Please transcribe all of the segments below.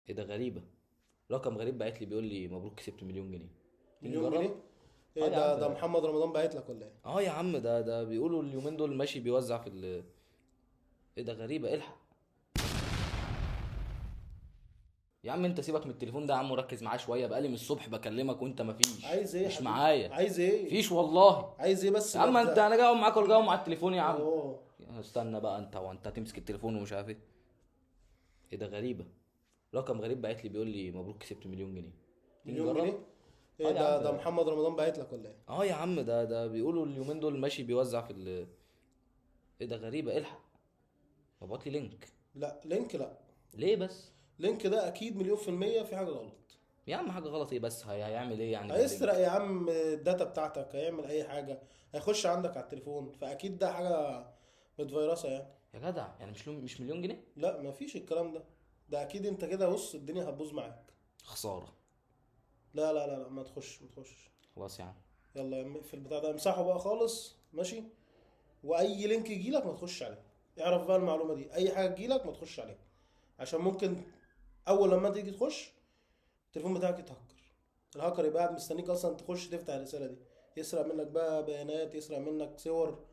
ايه ده غريبة. رقم غريب بعت لي بيقول لي مبروك كسبت مليون جنيه. تيجي مليون نجرب. جنيه ايه اه يا عم ده محمد رمضان باعت لك ولا ايه؟ اه يا عم ده بيقولوا اليومين دول ماشي بيوزع في ايه ده غريبة الحق. يا عم انت سيبك من التليفون ده يا عم وركز معاه شوية، بقالي من الصبح بكلمك وانت مفيش عايز ايه يا مش حبيبي؟ معايا. عايز ايه؟ فيش والله. عايز ايه بس يا ما عم انت انا جاي اقعد معاك ولا جاي أقعد مع التليفون يا عم؟ اه. استنى بقى انت وانت هتمسك التليفون ومش عارف ايه. ايه ده غريبة. رقم غريب بعت لي بيقول لي مبروك كسبت مليون جنيه. تيجي مليون نجرب. جنيه ايه اه يا عم ده محمد رمضان باعت لك ولا ايه؟ اه يا عم ده بيقولوا اليومين دول ماشي بيوزع في ايه ده غريبة الحق. ابعت لي لينك. لا لينك لا. ليه بس؟ لينك ده اكيد مليون في المية في حاجة غلط. يا عم حاجة غلط ايه بس هيعمل ايه يعني هيسرق باللينك؟ يا عم الداتا بتاعتك، هيعمل اي حاجة، هيخش عندك على التليفون، فاكيد ده حاجة متفيرسة يعني. يا جدع يعني مش مليون جنيه؟ لا مفيش الكلام ده. ده اكيد انت كده بص الدنيا هتبوظ معاك. خسارة. لا لا لا لا، ما تخش ما تخش. خلاص يا عم. يلا يا عم اقفل البتاع ده، امسحه بقى خالص ماشي. واي لينك يجيلك ما تخش عليه. اعرف بقى المعلومة دي، اي حاجة تجيلك ما تخش عليه. عشان ممكن اول لما تيجي تخش التليفون بتاعك يتهكر. الهاكر يبقى قاعد مستنيك اصلا تخش تفتح الرسالة دي، يسرق منك بقى بيانات، يسرق منك صور،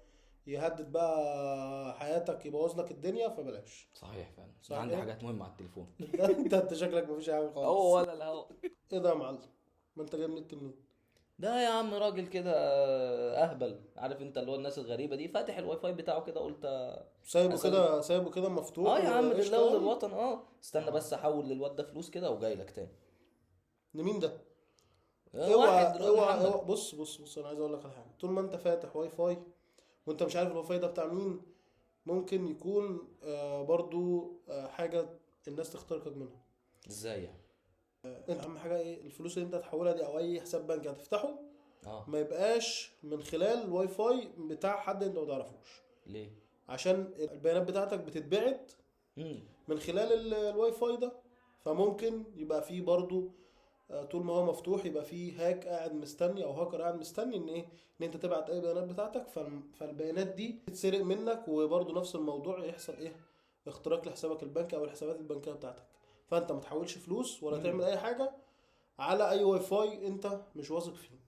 يهدد بقى حياتك، يبوظ لك الدنيا، فبلاش. صحيح فعلا انا صح عندي كده. حاجات مهمة على التليفون. انت شكلك مفيش حاجة هو خالص. ولا الهوا. ايه ده يا معلم؟ ما انت جايب نت منين؟ ده يا عم راجل كده اهبل، عارف انت اللي هو الناس الغريبة دي، فاتح الواي فاي بتاعه كده قلت سايبه اسلي. كده، سايبه كده مفتوح اه يا عم وقشطة لله يعني. وللوطن استنى بس احول للواد ده فلوس كده وجاي لك تاني. لمين ده؟ اوعى واحد دلوقتي اوعى محمد. اوعى، بص بص بص، انا عايز اقول لك على حاجة. طول ما انت فاتح واي فاي وانت مش عارف الواي فاي ده بتاع مين، ممكن يكون برضو حاجة الناس تخترقك منها. ازاي يعني؟ انت اهم حاجة ايه؟ الفلوس اللي انت هتحولها دي او اي حساب بنك هتفتحه اه. ما يبقاش من خلال الواي فاي بتاع حد انت ما تعرفوش. ليه؟ عشان البيانات بتاعتك بتتبعت امم. من خلال الواي فاي ده. فممكن يبقى فيه برضو طول ما هو مفتوح يبقى فيه هاك قاعد مستني او هاكر قاعد مستني ان ايه، ان انت تبعت اي بيانات بتاعتك، فالبيانات دي تتسرق منك، وبرضو نفس الموضوع يحصل ايه، اختراق لحسابك البنكي او الحسابات البنكية بتاعتك. فانت ما تحولش فلوس ولا تعمل امم. اي حاجة على اي واي فاي انت مش واثق فيه.